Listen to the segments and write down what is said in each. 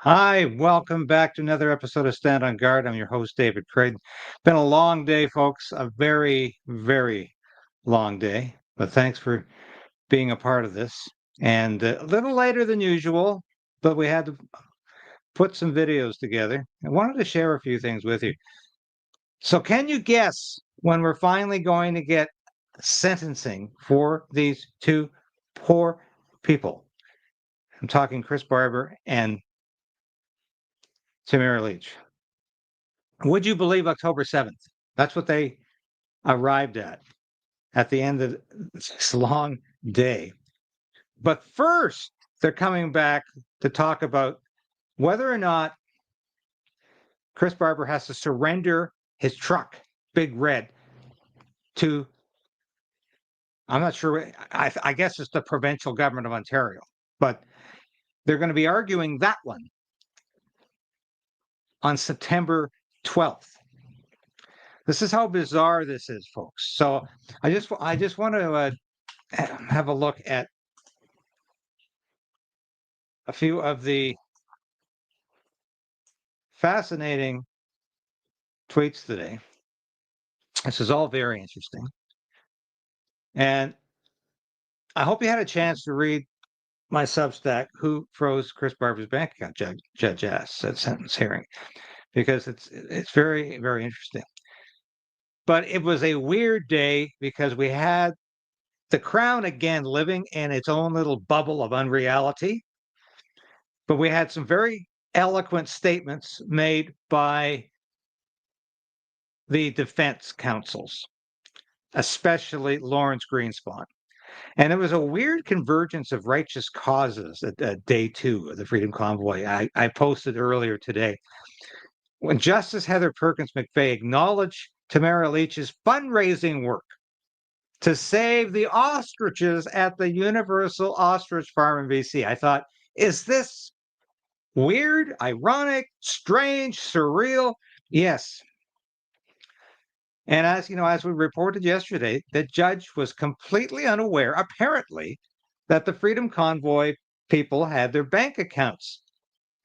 Hi, welcome back to another episode of Stand on Guard. I'm your host, David Krayden. Been a long day, folks, a very, very long day, but thanks for being a part of this. And a little later than usual, but we had to put some videos together. I wanted to share a few things with you. So, can you guess when we're finally going to get sentencing for these two poor people? I'm talking Chris Barber and Tamara Leech. Would you believe October 7th? That's what they arrived at the end of this long day. But first, they're coming back to talk about whether or not Chris Barber has to surrender his truck, Big Red, to, I'm not sure, I guess it's the provincial government of Ontario. But they're going to be arguing that one on September 12th. This is how bizarre this is, folks. So I just want to have a look at a few of the fascinating tweets today. This is all very interesting. And I hope you had a chance to read my Substack, Who Froze Chris Barber's Bank Account, Judge asks at sentence hearing, because it's very, very interesting. But it was a weird day because we had the Crown again living in its own little bubble of unreality. But we had some very eloquent statements made by the defense counsels, especially Lawrence Greenspon. And it was a weird convergence of righteous causes at day two of the Freedom Convoy. I posted earlier today. When Justice Heather Perkins McVeigh acknowledged Tamara Leach's fundraising work to save the ostriches at the Universal Ostrich Farm in BC, I thought, is this weird, ironic, strange, surreal? Yes. And as we reported yesterday, the judge was completely unaware, apparently, that the Freedom Convoy people had their bank accounts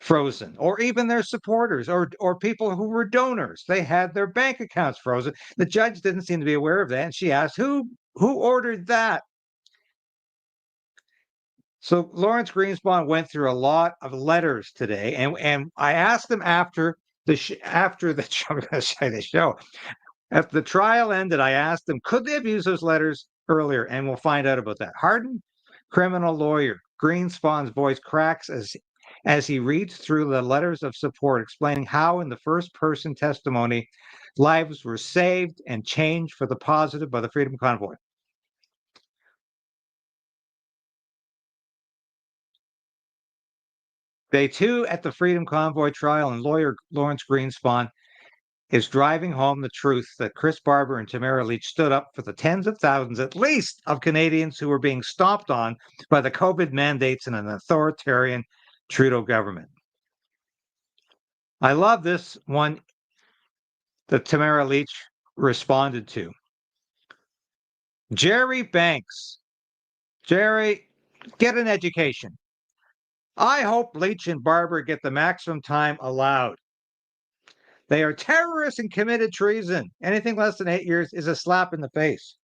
frozen, or even their supporters, or people who were donors. They had their bank accounts frozen. The judge didn't seem to be aware of that, and she asked, "Who ordered that?" So Lawrence Greenspon went through a lot of letters today, and I asked him after the show. At the trial ended, I asked them, could they have used those letters earlier? And we'll find out about that. Hardened criminal lawyer Greenspon's voice cracks as he reads through the letters of support, explaining how, in the first person testimony, lives were saved and changed for the positive by the Freedom Convoy. Day two at the Freedom Convoy trial, and lawyer Lawrence Greenspon is driving home the truth that Chris Barber and Tamara Leech stood up for the tens of thousands, at least, of Canadians who were being stomped on by the COVID mandates and an authoritarian Trudeau government. I love this one that Tamara Leech responded to. Jerry Banks. Jerry, get an education. I hope Leech and Barber get the maximum time allowed. They are terrorists and committed treason. Anything less than 8 years is a slap in the face.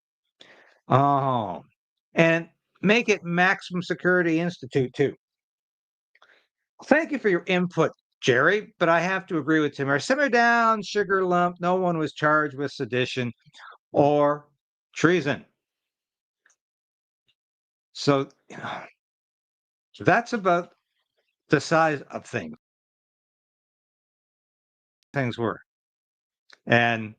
Oh, and make it maximum security institute too. Thank you for your input, Jerry, but I have to agree with Tim. Simmer down, sugar lump. No one was charged with sedition or treason. So that's about the size of things were. And,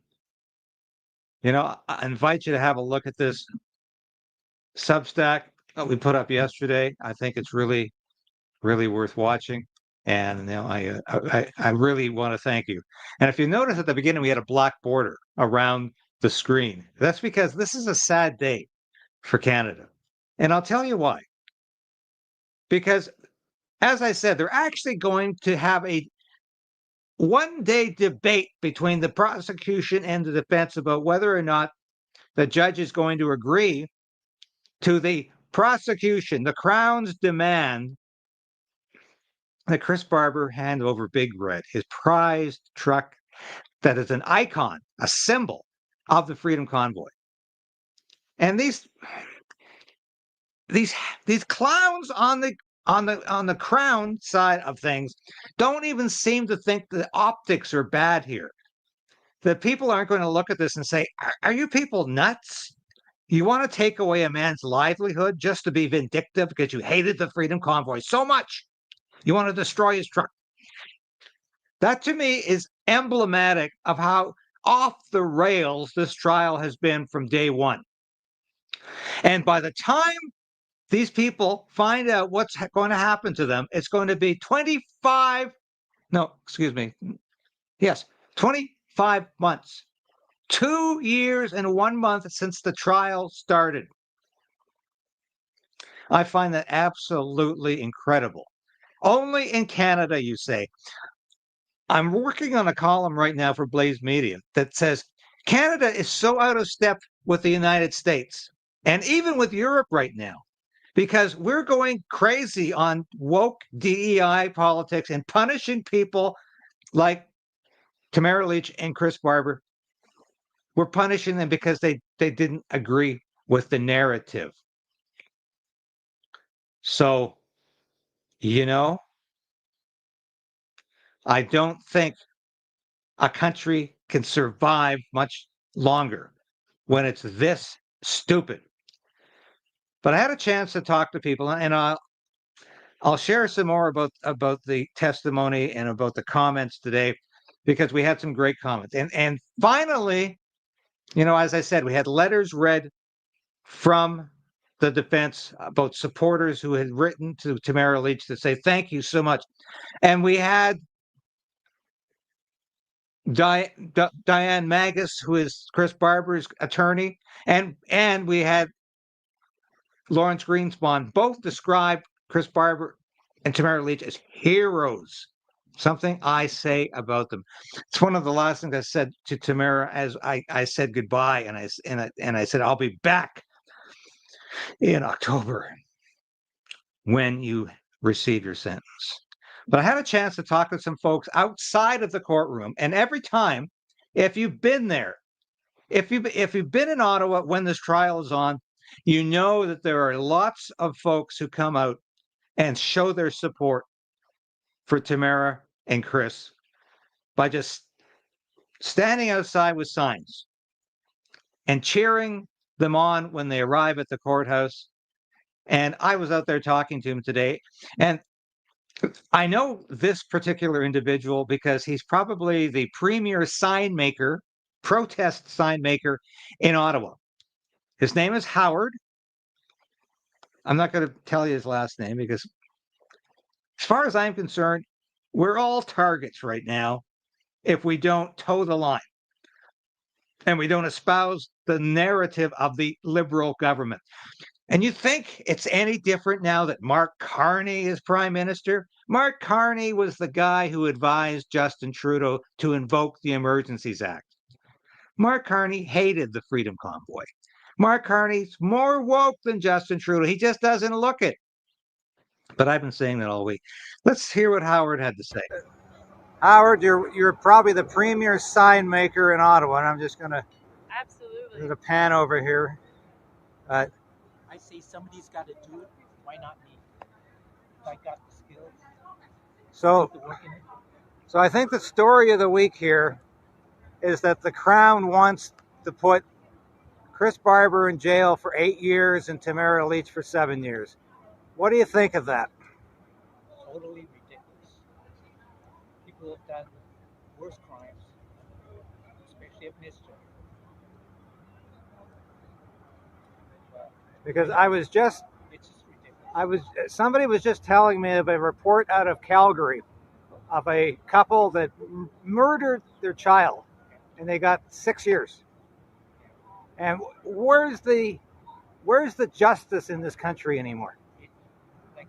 I invite you to have a look at this Substack that we put up yesterday. I think it's really, really worth watching. And I really want to thank you. And if you notice at the beginning, we had a black border around the screen. That's because this is a sad day for Canada. And I'll tell you why. Because, as I said, they're actually going to have a one-day debate between the prosecution and the defense about whether or not the judge is going to agree to the prosecution, the Crown's demand that Chris Barber hand over Big Red, his prized truck that is an icon, a symbol of the Freedom Convoy. And these clowns on the crown side of things don't even seem to think the optics are bad here. That people aren't going to look at this and say, are you people nuts? You want to take away a man's livelihood just to be vindictive because you hated the Freedom Convoy so much? You want to destroy his truck? That to me is emblematic of how off the rails this trial has been from day one. And by the time these people find out what's going to happen to them, it's going to be 25 months. 2 years and 1 month since the trial started. I find that absolutely incredible. Only in Canada, you say. I'm working on a column right now for Blaze Media that says Canada is so out of step with the United States and even with Europe right now because we're going crazy on woke DEI politics and punishing people like Tamara Leech and Chris Barber. We're punishing them because they didn't agree with the narrative. So, I don't think a country can survive much longer when it's this stupid. But I had a chance to talk to people, and I'll share some more about the testimony and about the comments today because we had some great comments. And finally, as I said, we had letters read from the defense about supporters who had written to Tamara Leech to say thank you so much. And we had Diane Magus, who is Chris Barber's attorney, and we had Lawrence Greenspon. Both described Chris Barber and Tamara Leech as heroes. Something I say about them. It's one of the last things I said to Tamara as I said goodbye, and I said I'll be back in October when you receive your sentence. But I had a chance to talk to some folks outside of the courtroom, and every time, if you've been there, if you've been in Ottawa when this trial is on, you know that there are lots of folks who come out and show their support for Tamara and Chris by just standing outside with signs and cheering them on when they arrive at the courthouse. And I was out there talking to him today, and I know this particular individual because he's probably the premier sign maker, protest sign maker in Ottawa. His name is Howard. I'm not going to tell you his last name because, as far as I'm concerned, we're all targets right now if we don't toe the line and we don't espouse the narrative of the Liberal government. And you think it's any different now that Mark Carney is prime minister? Mark Carney was the guy who advised Justin Trudeau to invoke the Emergencies Act. Mark Carney hated the Freedom Convoy. Mark Carney's more woke than Justin Trudeau. He just doesn't look it. But I've been saying that all week. Let's hear what Howard had to say. Howard, you're probably the premier sign maker in Ottawa, and I'm just going to pan over here. I say somebody's got to do it. Why not me? If I got the skills. So I think the story of the week here is that the Crown wants to put Chris Barber in jail for 8 years and Tamara Leech for 7 years. What do you think of that? Totally ridiculous. People have done worse crimes, especially of mischief. Because somebody was just telling me of a report out of Calgary of a couple that murdered their child, and they got 6 years. And where's the justice in this country anymore? Like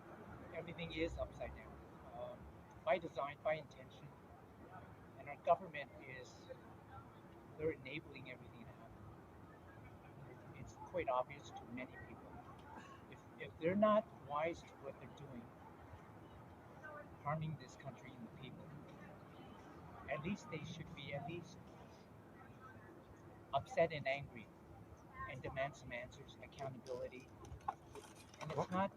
everything is upside down, by design, by intention, and our government they're enabling everything to happen. It's quite obvious to many people. If they're not wise to what they're doing, harming this country and the people, at least they should be at least upset and angry and demand some answers, accountability. And it's not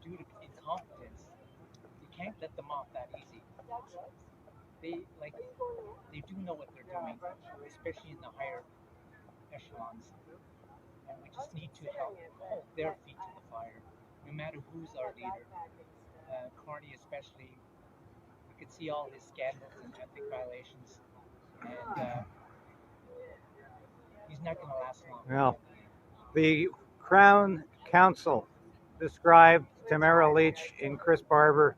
due to incompetence. You can't let them off that easy. They do know what they're doing, especially in the higher echelons. And we just need to help hold their feet to the fire, no matter who's our leader. Carney especially, you could see all his scandals and ethic violations, and he's not going to last long. Well, the Crown Counsel described Tamara Leech and Chris Barber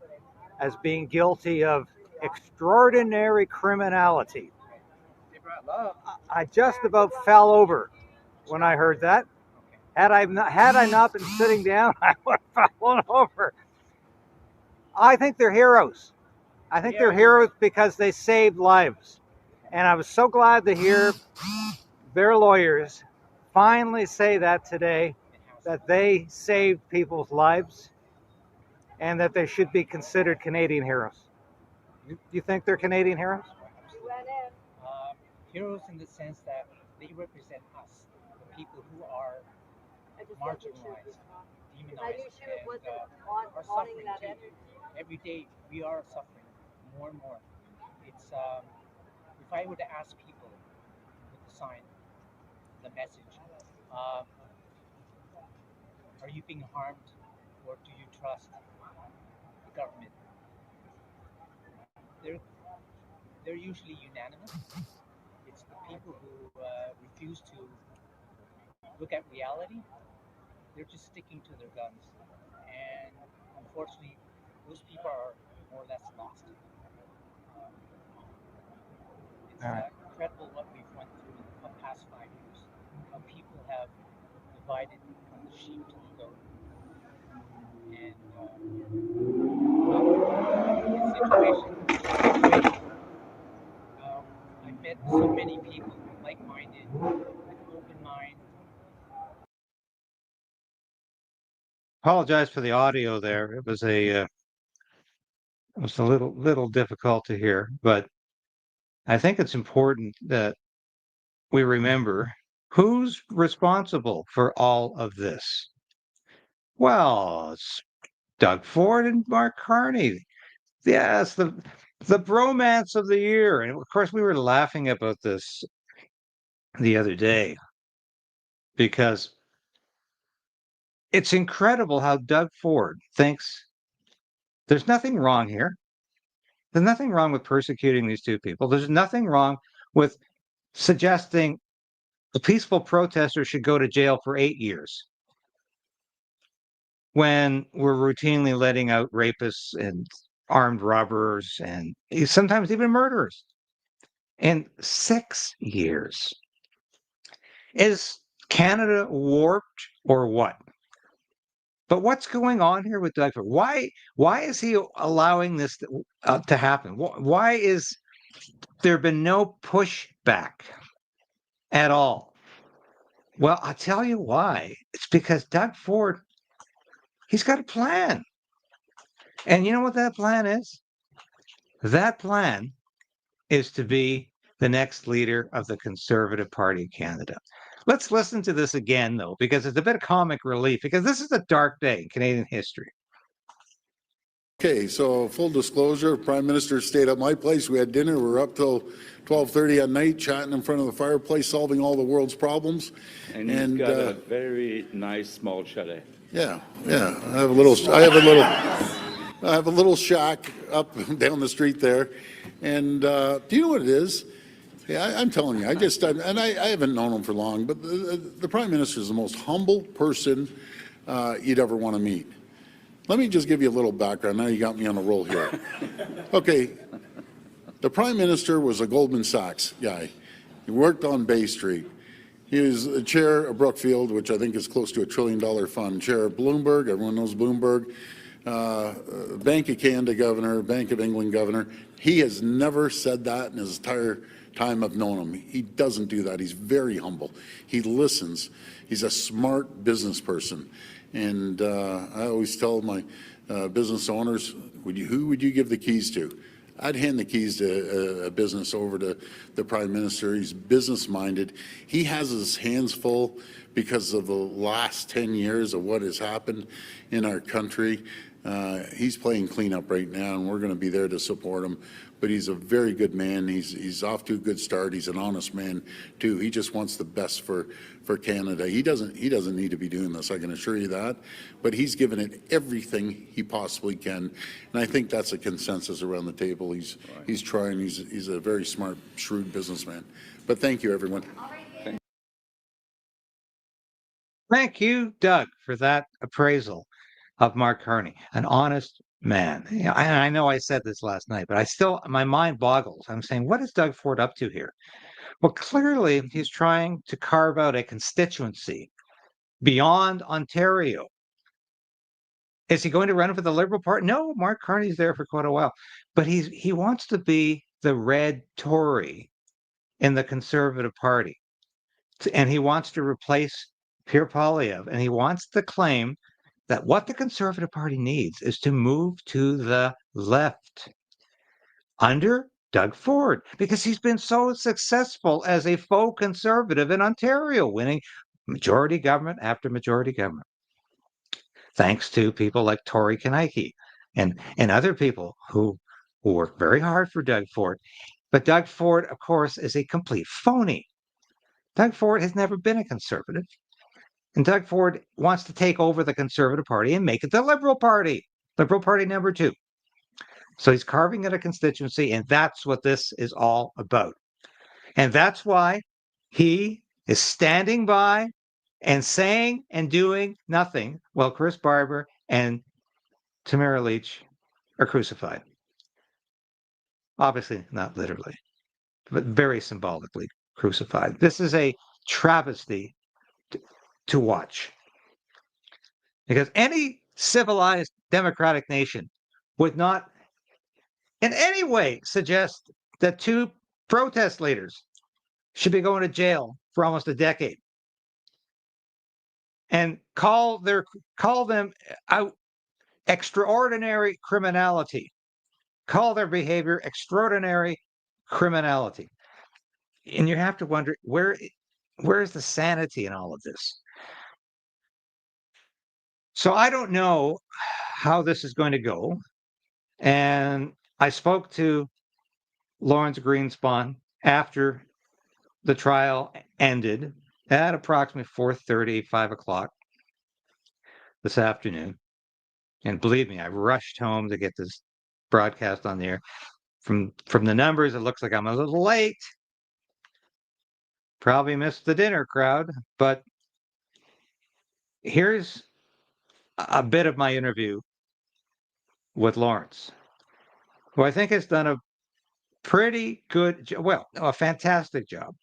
as being guilty of extraordinary criminality. I just about fell over when I heard that. Had I not been sitting down, I would have fallen over. I think they're heroes. I think they're heroes because they saved lives. And I was so glad to hear their lawyers finally say that today, that they saved people's lives and that they should be considered Canadian heroes. Do you think they're Canadian heroes? Heroes in the sense that they represent us, the people who are marginalized, demonized, and are suffering too. Every day we are suffering more and more. It's if I were to ask people with the sign, the message, are you being harmed, or do you trust the government? They're usually unanimous. It's the people who refuse to look at reality. They're just sticking to their guns, and unfortunately, those people are more or less lost. It's incredible what we've went through in the past 5 years. How people have divided from the sheep to the goat, and situation. I've met so many people, like-minded, with open mind. Apologize for the audio there. It was a little difficult to hear, but I think it's important that we remember who's responsible for all of this. Well, it's Doug Ford and Mark Carney. Yes, the bromance of the year. And of course, we were laughing about this the other day because it's incredible how Doug Ford thinks there's nothing wrong here. There's nothing wrong with persecuting these two people. There's nothing wrong with suggesting a peaceful protester should go to jail for 8 years when we're routinely letting out rapists and armed robbers and sometimes even murderers in 6 years. Is Canada warped or what? But what's going on here with Doug Ford? Why is he allowing this to happen? Why is there been no pushback at all? Well, I'll tell you why. It's because Doug Ford, he's got a plan. And you know what that plan is? That plan is to be the next leader of the Conservative Party of Canada. Let's listen to this again, though, because it's a bit of comic relief, because this is a dark day in Canadian history. Okay, so full disclosure, Prime Minister stayed at my place. We had dinner. We were up till 12:30 at night, chatting in front of the fireplace, solving all the world's problems. And you've got a very nice small chalet. Yeah. I have a little shack up and down the street there. And do you know what it is? Yeah, I'm telling you, I haven't known him for long, but the Prime Minister is the most humble person you'd ever want to meet. Let me just give you a little background. Now you got me on a roll here. Okay, the Prime Minister was a Goldman Sachs guy. He worked on Bay Street. He was the chair of Brookfield, which I think is close to $1 trillion fund. Chair of Bloomberg, everyone knows Bloomberg. Bank of Canada governor, Bank of England governor. He has never said that in his entire time I've known him. He doesn't do that. He's very humble. He listens. He's a smart business person. And I always tell my business owners, who would you give the keys to? I'd hand the keys to a business over to the Prime Minister. He's business-minded. He has his hands full because of the last 10 years of what has happened in our country. He's playing cleanup right now, and we're going to be there to support him. But he's a very good man. He's off to a good start. He's an honest man too. He just wants the best for Canada. He doesn't need to be doing this, I can assure you that. But he's given it everything he possibly can, and I think that's a consensus around the table. He's trying. He's a very smart, shrewd businessman. But thank you, everyone. Thank you, Doug, for that appraisal of Mark Carney, an honest man. I know I said this last night, but my mind boggles. I'm saying, what is Doug Ford up to here? Well, clearly he's trying to carve out a constituency beyond Ontario. Is he going to run for the Liberal Party? No, Mark Carney's there for quite a while, but he wants to be the red Tory in the Conservative Party, and he wants to replace Pierre Poilievre, and he wants to claim that what the Conservative Party needs is to move to the left under Doug Ford, because he's been so successful as a faux conservative in Ontario, winning majority government after majority government, thanks to people like Tory Kaneki and other people who work very hard for Doug Ford. But Doug Ford, of course, is a complete phony. Doug Ford has never been a conservative. And Doug Ford wants to take over the Conservative Party and make it the Liberal Party number 2. So he's carving out a constituency, and that's what this is all about. And that's why he is standing by and saying and doing nothing while Chris Barber and Tamara Leech are crucified. Obviously, not literally, but very symbolically crucified. This is a travesty to watch, because any civilized democratic nation would not in any way suggest that 2 protest leaders should be going to jail for almost a decade and call them out extraordinary criminality, call their behavior extraordinary criminality. And you have to wonder, where is the sanity in all of this? So I don't know how this is going to go. And I spoke to Lawrence Greenspon after the trial ended at approximately 4:30, 5 o'clock this afternoon. And believe me, I rushed home to get this broadcast on the air. From the numbers, it looks like I'm a little late. Probably missed the dinner crowd, but here's a bit of my interview with Lawrence, who I think has done a pretty good, a fantastic job.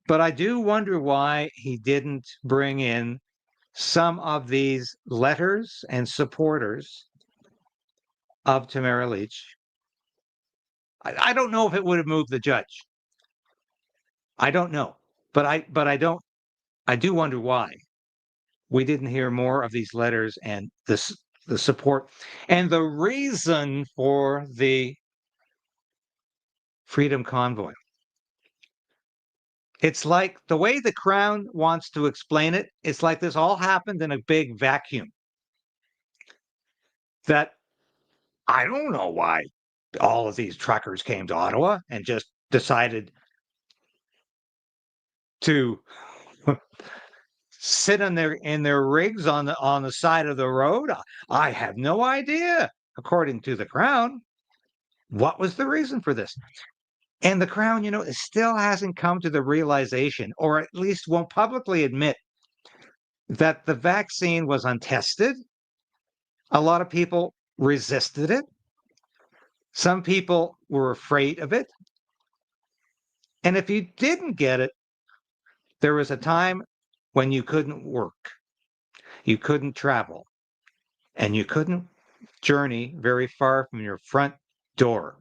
But I do wonder why he didn't bring in some of these letters and supporters of Tamara Leech. I don't know if it would have moved the judge. I don't know, but I do wonder why we didn't hear more of these letters and the support and the reason for the Freedom Convoy. It's like the way the Crown wants to explain it, it's like this all happened in a big vacuum. That I don't know why all of these truckers came to Ottawa and just decided to sit in their rigs on the side of the road. I have no idea. According to the Crown, what was the reason for this? And the Crown, it still hasn't come to the realization, or at least won't publicly admit, that the vaccine was untested. A lot of people resisted it. Some people were afraid of it. And if you didn't get it, there was a time when you couldn't work, you couldn't travel, and you couldn't journey very far from your front door.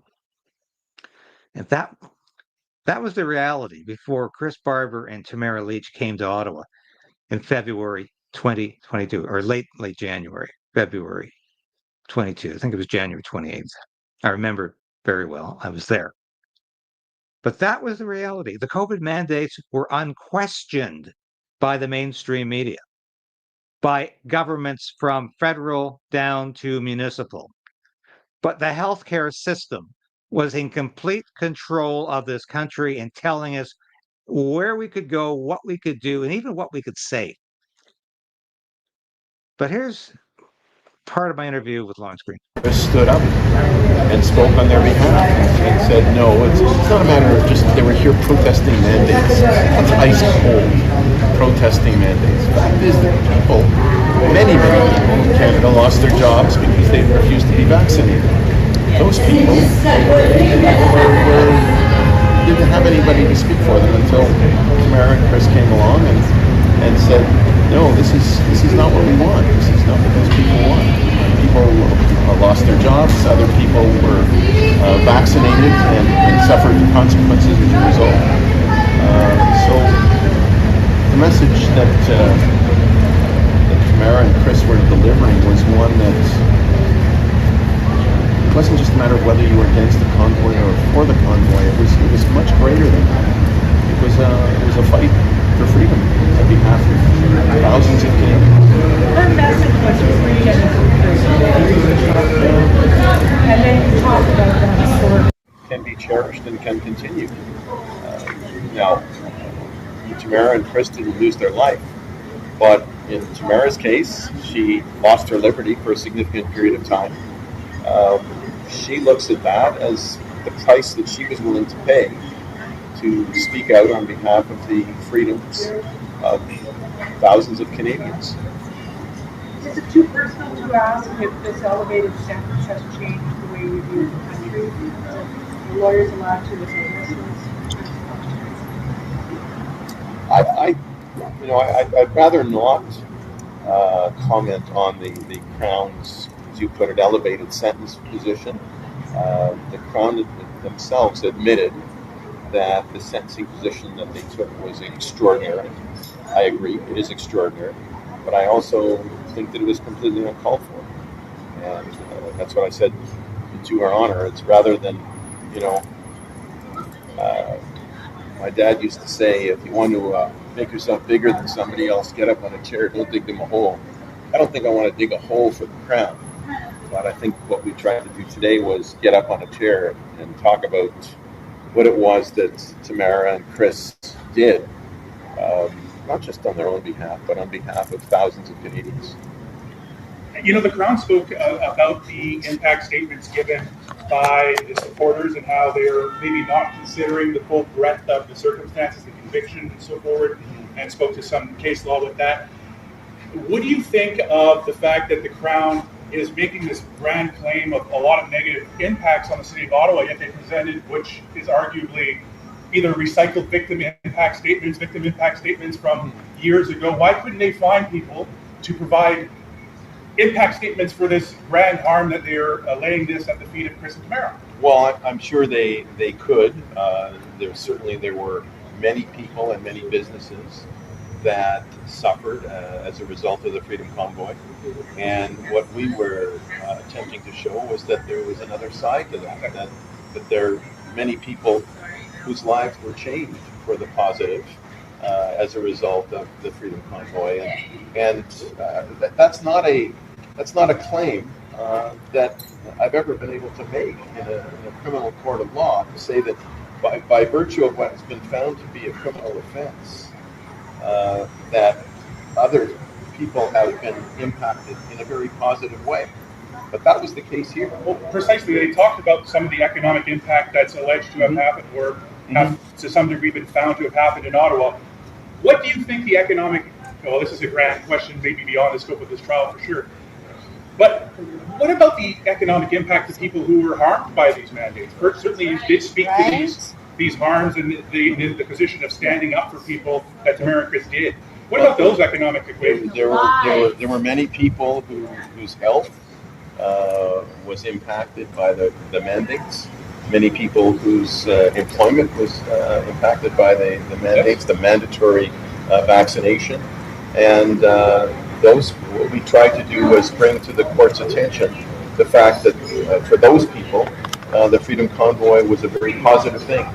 And that was the reality before Chris Barber and Tamara Leech came to Ottawa in February 2022, or late January, February 22. I think it was January 28th. I remember very well. I was there. But that was the reality. The COVID mandates were unquestioned by the mainstream media, by governments from federal down to municipal. But the healthcare system was in complete control of this country and telling us where we could go, what we could do, and even what we could say. But here's part of my interview with Lawrence Green. Stood up and spoke on their behalf and said, no, it's not a matter of just they were here protesting mandates. That's ice cold, protesting mandates. The fact is that people, many people in Canada lost their jobs because they refused to be vaccinated. Those people didn't have anybody to speak for them until Tamara and Chris came along and said, no, this is not what we want. This is not what those people want. People lost their jobs. Other people were vaccinated and suffered the consequences as a result. So the message that Tamara and Chris were delivering was one that it wasn't just a matter of whether you were against the convoy or for the convoy. It was much greater than that. It was a fight for freedom on behalf of thousands of Canadians. Her message was freedom and then you talked about that story. Can be cherished and can continue. Now, Tamara and Chris didn't lose their life, but in Tamara's case, she lost her liberty for a significant period of time. She looks at that as the price that she was willing to pay to speak out on behalf of the freedoms of thousands of Canadians. Is it too personal to ask if this elevated sentence has changed the way we view the country? Are lawyers allowed to assess I'd rather not comment on the Crown's, as you put it, elevated sentence position. The Crown themselves admitted that the sentencing position that they took was extraordinary. I agree, it is extraordinary, but I also think that it was completely uncalled for. And that's what I said to Her Honor. It's rather than, my dad used to say, if you want to make yourself bigger than somebody else, get up on a chair, don't dig them a hole. I don't think I want to dig a hole for the Crown, but I think what we tried to do today was get up on a chair and talk about what it was that Tamara and Chris did, not just on their own behalf, but on behalf of thousands of Canadians. The Crown spoke about the impact statements given by the supporters and how they're maybe not considering the full breadth of the circumstances, the conviction and so forward, and spoke to some case law with that. What do you think of the fact that the Crown is making this grand claim of a lot of negative impacts on the city of Ottawa, yet they presented, which is arguably either recycled victim impact statements from years ago? Why couldn't they find people to provide impact statements for this grand harm that they're laying this at the feet of Chris and Tamara? Well, I'm sure they could. There were many people and many businesses that suffered as a result of the Freedom Convoy. And what we were attempting to show was that there was another side to that there are many people whose lives were changed for the positive as a result of the Freedom Convoy. And that's not a claim that I've ever been able to make in a criminal court of law, to say that by virtue of what has been found to be a criminal offense, that other people have been impacted in a very positive way. But that was the case here. Well, precisely, they talked about some of the economic impact that's alleged to have happened, or have to some degree been found to have happened in Ottawa. What do you think the economic, well, this is a grand question, maybe beyond the scope of this trial for sure, but what about the economic impact of people who were harmed by these mandates? Certainly you did speak to these harms and the position of standing up for people that Tamara and Chris did. What about those economic equations? There were many people whose health was impacted by the mandates. Many people whose employment was impacted by the mandates, the mandatory vaccination. And what we tried to do was bring to the court's attention the fact that for those people, the Freedom Convoy was a very positive thing,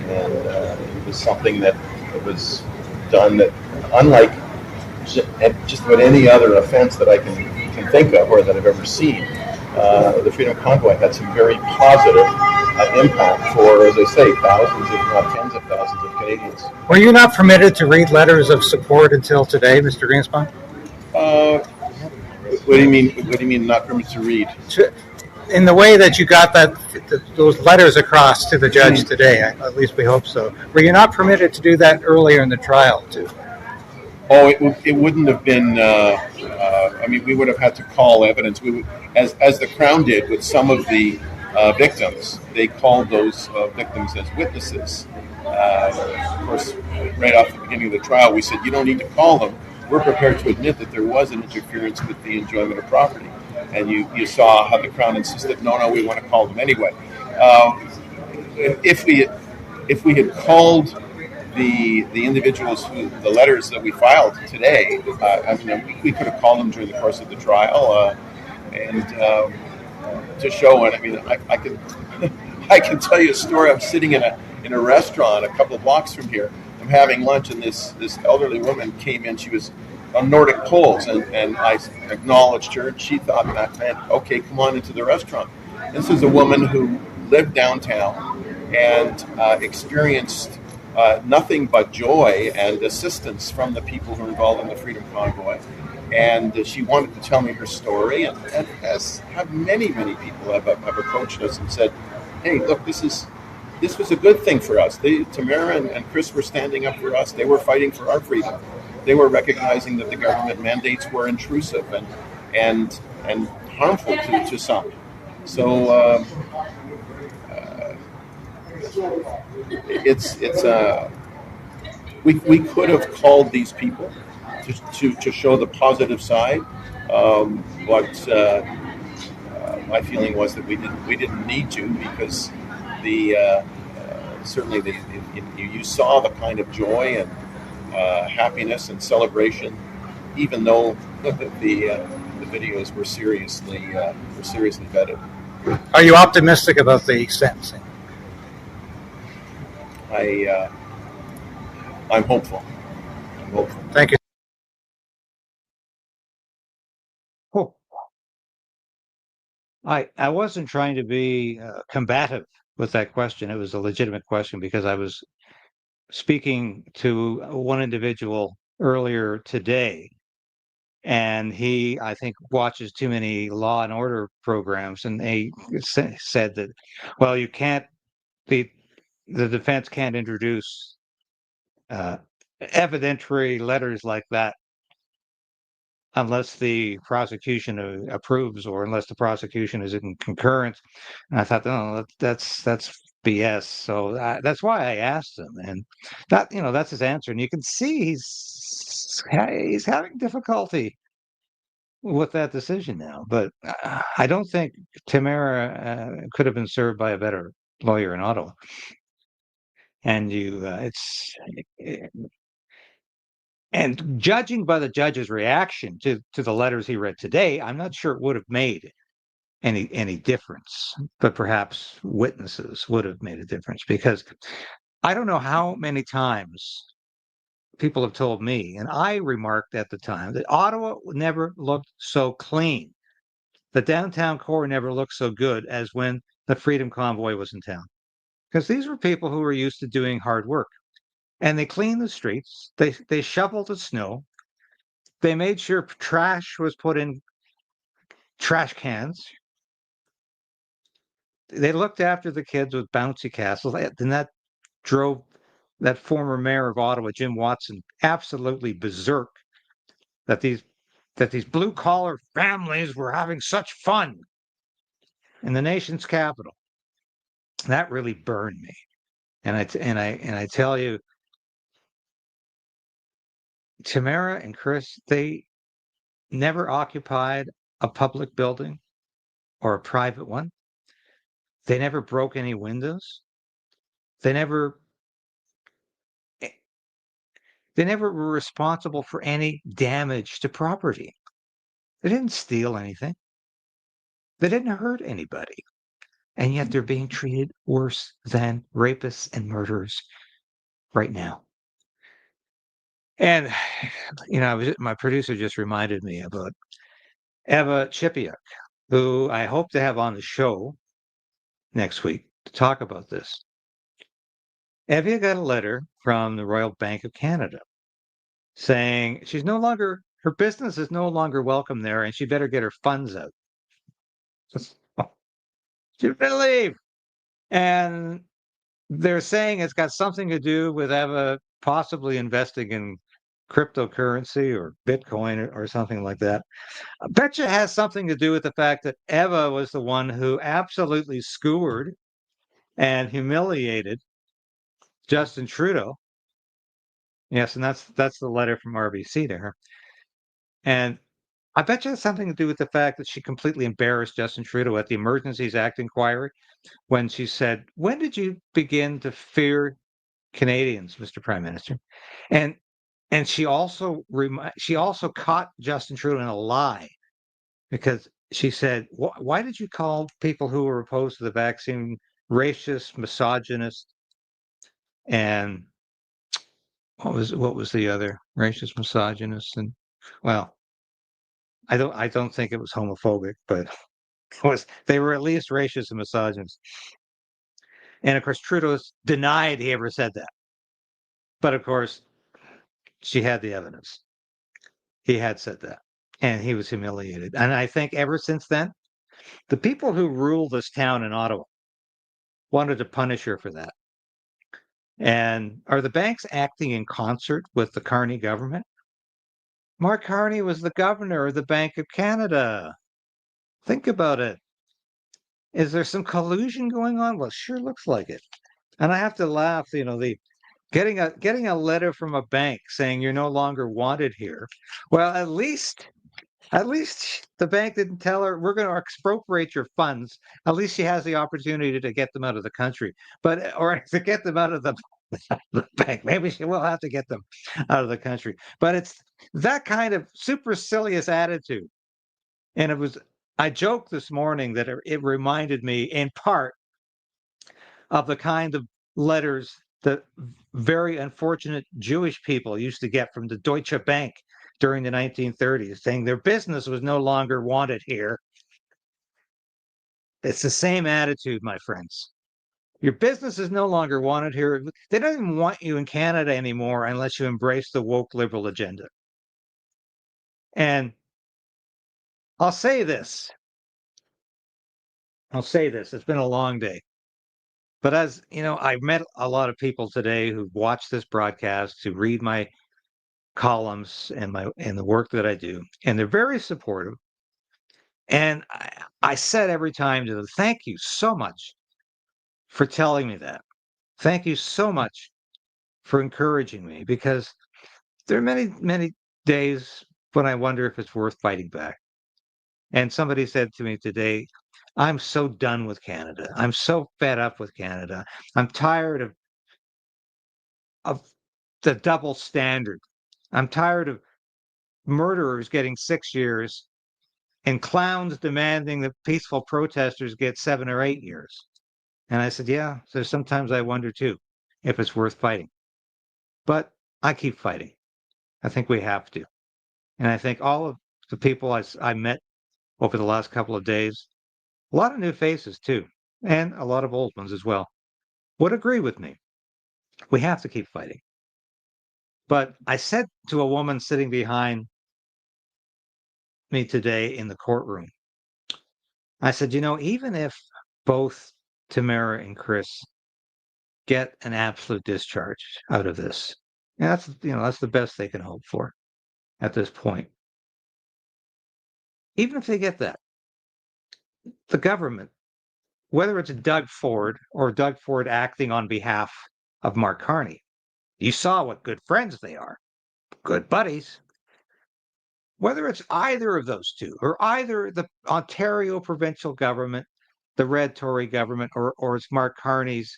and it was something that was done that, unlike just about any other offense that I can think of or that I've ever seen, the Freedom Convoy had some very positive impact for, as I say, thousands, if not tens of thousands of Canadians. Were you not permitted to read letters of support until today, Mr. Greenspon? What do you mean? What do you mean not permitted to read? In the way that you got those letters across to the judge today, at least we hope so. Were you not permitted to do that earlier in the trial too? Oh, it wouldn't have been. I mean, we would have had to call evidence. We would, as the Crown did with some of the victims. They called those victims as witnesses. Of course, right off the beginning of the trial, we said you don't need to call them. We're prepared to admit that there was an interference with the enjoyment of property. And you saw how the Crown insisted, no, we want to call them anyway. If we had called the individuals the letters that we filed today, I mean, we could have called them during the course of the trial, and to show it. I mean, I can I can tell you a story. I'm sitting in a restaurant a couple of blocks from here. I'm having lunch, and this elderly woman came in. She was on Nordic poles, and I acknowledged her, and she thought that meant, okay, come on into the restaurant. This is a woman who lived downtown and experienced nothing but joy and assistance from the people who are involved in the Freedom Convoy. And she wanted to tell me her story, and as have many people have approached us and said, hey, look, this was a good thing for us. Tamara and Chris were standing up for us. They were fighting for our freedom. They were recognizing that the government mandates were intrusive and harmful to some. So we could have called these people to show the positive side, but my feeling was that we didn't need to, because certainly you saw the kind of joy and happiness and celebration, even though the videos were seriously vetted. Are you optimistic about the sentencing? I'm hopeful. Thank you. Oh. I wasn't trying to be combative with that question. It was a legitimate question, because I was speaking to one individual earlier today, and he, I think, watches too many Law and Order programs, and they said that, well, the defense can't introduce evidentiary letters like that unless the prosecution approves, or unless the prosecution is in concurrence. And I thought, no, that's BS. So that's why I asked him, and that's his answer. And you can see he's having difficulty with that decision now. But I don't think Tamara could have been served by a better lawyer in Ottawa. And and judging by the judge's reaction to the letters he read today, I'm not sure it would have made any difference, but perhaps witnesses would have made a difference, because I don't know how many times people have told me, and I remarked at the time, that Ottawa never looked so clean. The downtown core never looked so good as when the Freedom Convoy was in town, because these were people who were used to doing hard work. And they cleaned the streets. They shoveled the snow. They made sure trash was put in trash cans. They looked after the kids with bouncy castles. And that drove that former mayor of Ottawa, Jim Watson, absolutely berserk, that these blue collar families were having such fun in the nation's capital. That really burned me. And I tell you, Tamara and Chris, they never occupied a public building or a private one. They never broke any windows. They never were responsible for any damage to property. They didn't steal anything. They didn't hurt anybody. And yet they're being treated worse than rapists and murderers right now. And, my producer just reminded me about Eva Chipiuk, who I hope to have on the show next week to talk about this. Evia got a letter from the Royal Bank of Canada saying her business is no longer welcome there and she better get her funds out. She better leave. And they're saying it's got something to do with Eva possibly investing in cryptocurrency or Bitcoin or something like that. I bet you it has something to do with the fact that Eva was the one who absolutely skewered and humiliated Justin Trudeau. Yes, and that's the letter from RBC to her. And I bet you it has something to do with the fact that she completely embarrassed Justin Trudeau at the Emergencies Act inquiry when she said, "When did you begin to fear Canadians, Mr. Prime Minister?" And she also caught Justin Trudeau in a lie because she said, "Why did you call people who were opposed to the vaccine racist, misogynist, and what was the other racist, misogynist, and well, I don't think it was homophobic, but they were at least racist and misogynist." And of course, Trudeau's denied he ever said that. But of course, she had the evidence. He had said that, and he was humiliated. And I think ever since then, the people who rule this town in Ottawa wanted to punish her for that. And are the banks acting in concert with the Carney government? Mark Carney was the governor of the Bank of Canada. Think about it. Is there some collusion going on? Well, it sure looks like it. And I have to laugh, the getting a letter from a bank saying you're no longer wanted here. Well, at least the bank didn't tell her we're going to expropriate your funds. At least she has the opportunity to get them out of the country, or to get them out of the bank. Maybe she will have to get them out of the country. But it's that kind of supercilious attitude. And I joked this morning that it reminded me in part of the kind of letters that very unfortunate Jewish people used to get from the Deutsche Bank during the 1930s, saying their business was no longer wanted here. It's the same attitude, my friends. Your business is no longer wanted here. They don't even want you in Canada anymore unless you embrace the woke liberal agenda. And I'll say this. It's been a long day. But as you know, I've met a lot of people today who watch this broadcast, who read my columns and the work that I do, and they're very supportive. And I said every time to them, thank you so much for telling me that. Thank you so much for encouraging me, because there are many, many days when I wonder if it's worth fighting back. And somebody said to me today, I'm so done with Canada. I'm so fed up with Canada. I'm tired of the double standard. I'm tired of murderers getting 6 years and clowns demanding that peaceful protesters get 7 or 8 years. And I said, yeah, so sometimes I wonder too if it's worth fighting. But I keep fighting. I think we have to. And I think all of the people I met over the last couple of days, a lot of new faces too, and a lot of old ones as well, would agree with me. We have to keep fighting. But I said to a woman sitting behind me today in the courtroom, I said, even if both Tamara and Chris get an absolute discharge out of this, and that's the best they can hope for at this point. Even if they get that, the government, whether it's Doug Ford or Doug Ford acting on behalf of Mark Carney, you saw what good friends they are, good buddies. Whether it's either of those two, or either the Ontario provincial government, the Red Tory government, or it's Mark Carney's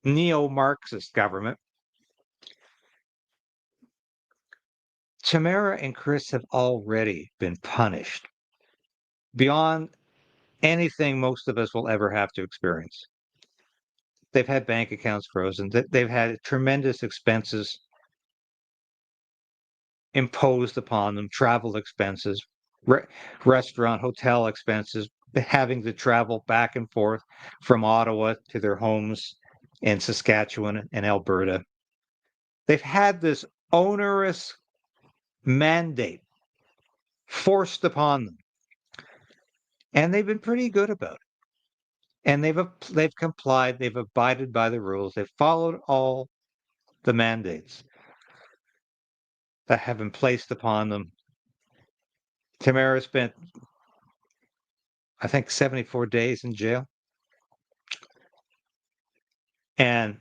neo-Marxist government, Tamara and Chris have already been punished beyond anything most of us will ever have to experience. They've had bank accounts frozen. They've had tremendous expenses imposed upon them, travel expenses, restaurant, hotel expenses, having to travel back and forth from Ottawa to their homes in Saskatchewan and Alberta. They've had this onerous mandate forced upon them, and they've been pretty good about it. And they've complied, they've abided by the rules, they've followed all the mandates that have been placed upon them. Tamara spent, I think, 74 days in jail. And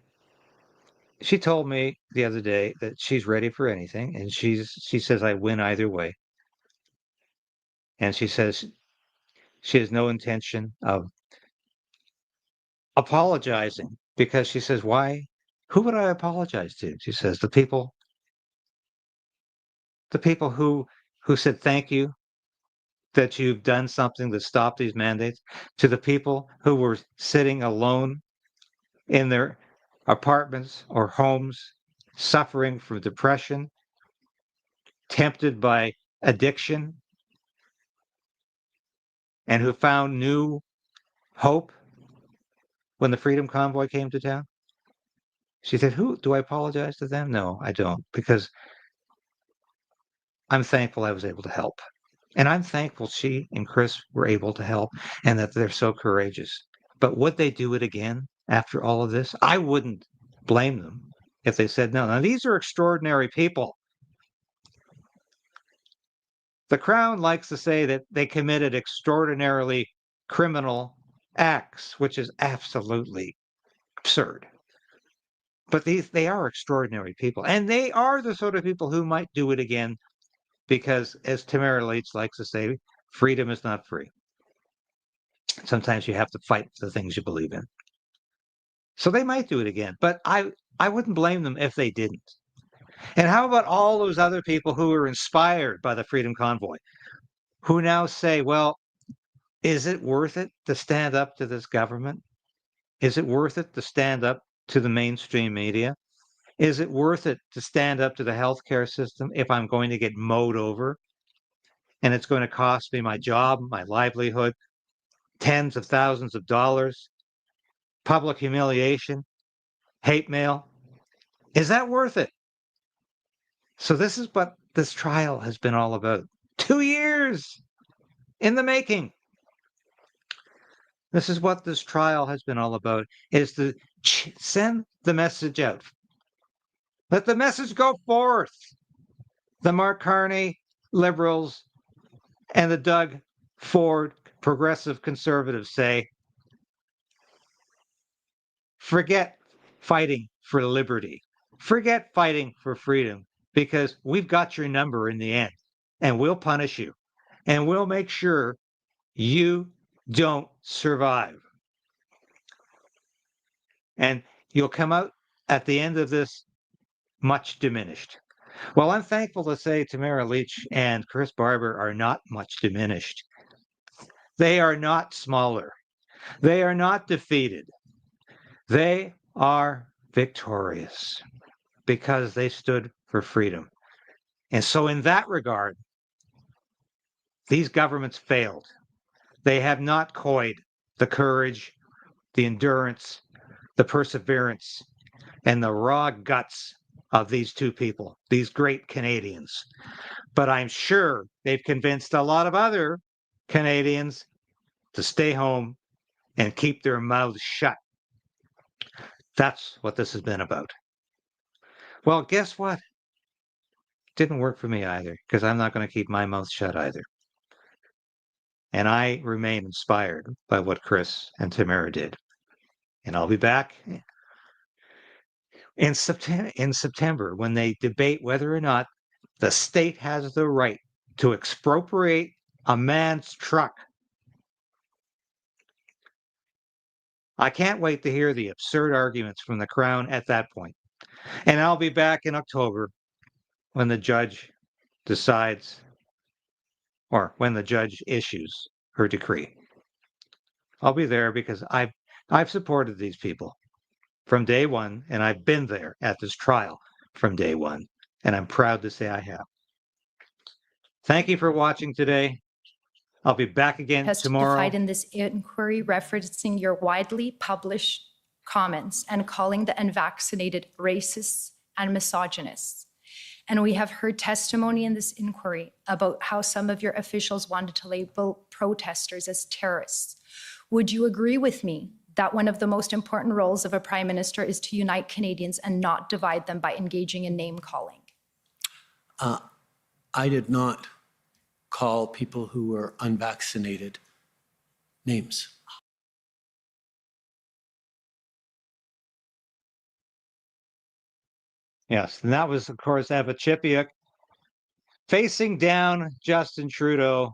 she told me the other day that she's ready for anything, and she says I win either way. And she says she has no intention of apologizing because she says, why? Who would I apologize to? She says the people who said thank you that you've done something to stop these mandates, to the people who were sitting alone in their apartments or homes, suffering from depression, tempted by addiction, and who found new hope when the Freedom Convoy came to town. She said, who do I apologize to them? No, I don't, because I'm thankful I was able to help. And I'm thankful she and Chris were able to help and that they're so courageous. But would they do it again after all of this? I wouldn't blame them if they said no. Now, these are extraordinary people. The Crown likes to say that they committed extraordinarily criminal acts, which is absolutely absurd. But they are extraordinary people. And they are the sort of people who might do it again because, as Tamara Leech likes to say, freedom is not free. Sometimes you have to fight for the things you believe in. So they might do it again, but I wouldn't blame them if they didn't. And how about all those other people who were inspired by the Freedom Convoy, who now say, well, is it worth it to stand up to this government? Is it worth it to stand up to the mainstream media? Is it worth it to stand up to the healthcare system if I'm going to get mowed over and it's going to cost me my job, my livelihood, tens of thousands of dollars, public humiliation, hate mail? Is that worth it? So this is what this trial has been all about. 2 years in the making. This is what this trial has been all about, is to send the message out. Let the message go forth. The Mark Carney liberals and the Doug Ford progressive conservatives say, forget fighting for liberty. Forget fighting for freedom, because we've got your number in the end, and we'll punish you, and we'll make sure you don't survive. And you'll come out at the end of this much diminished. Well, I'm thankful to say Tamara Leech and Chris Barber are not much diminished. They are not smaller. They are not defeated. They are victorious because they stood for freedom. And so in that regard, these governments failed. They have not coyed the courage, the endurance, the perseverance, and the raw guts of these two people, these great Canadians. But I'm sure they've convinced a lot of other Canadians to stay home and keep their mouths shut. That's what this has been about. Well, guess what? Didn't work for me either, because I'm not going to keep my mouth shut either. And I remain inspired by what Chris and Tamara did. And I'll be back in September when they debate whether or not the state has the right to expropriate a man's truck. I can't wait to hear the absurd arguments from the Crown at that point. And I'll be back in October when the judge decides or when the judge issues her decree. I'll be there because I've supported these people from day one, and I've been there at this trial from day one, and I'm proud to say I have. Thank you for watching today. I'll be back again tomorrow. Testified in this inquiry referencing your widely published comments and calling the unvaccinated racists and misogynists. And we have heard testimony in this inquiry about how some of your officials wanted to label protesters as terrorists. Would you agree with me that one of the most important roles of a prime minister is to unite Canadians and not divide them by engaging in name calling? I did not call people who were unvaccinated names. Yes, and that was, of course, Eva Chipiuk facing down Justin Trudeau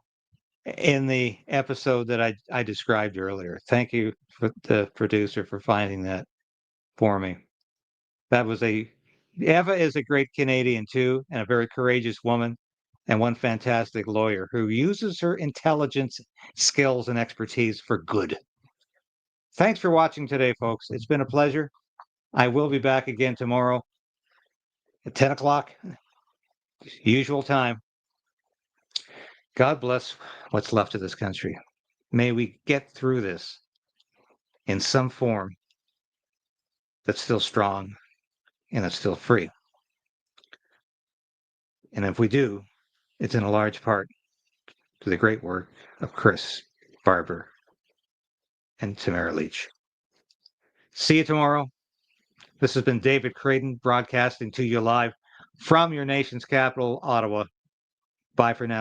in the episode that I described earlier. Thank you for the producer for finding that for me. That was Eva is a great Canadian too, and a very courageous woman, and one fantastic lawyer who uses her intelligence, skills, and expertise for good. Thanks for watching today, folks. It's been a pleasure. I will be back again tomorrow at 10 o'clock, usual time. God bless what's left of this country. May we get through this in some form that's still strong and that's still free. And if we do, it's in a large part to the great work of Chris Barber and Tamara Leech. See you tomorrow. This has been David Krayden broadcasting to you live from your nation's capital, Ottawa. Bye for now.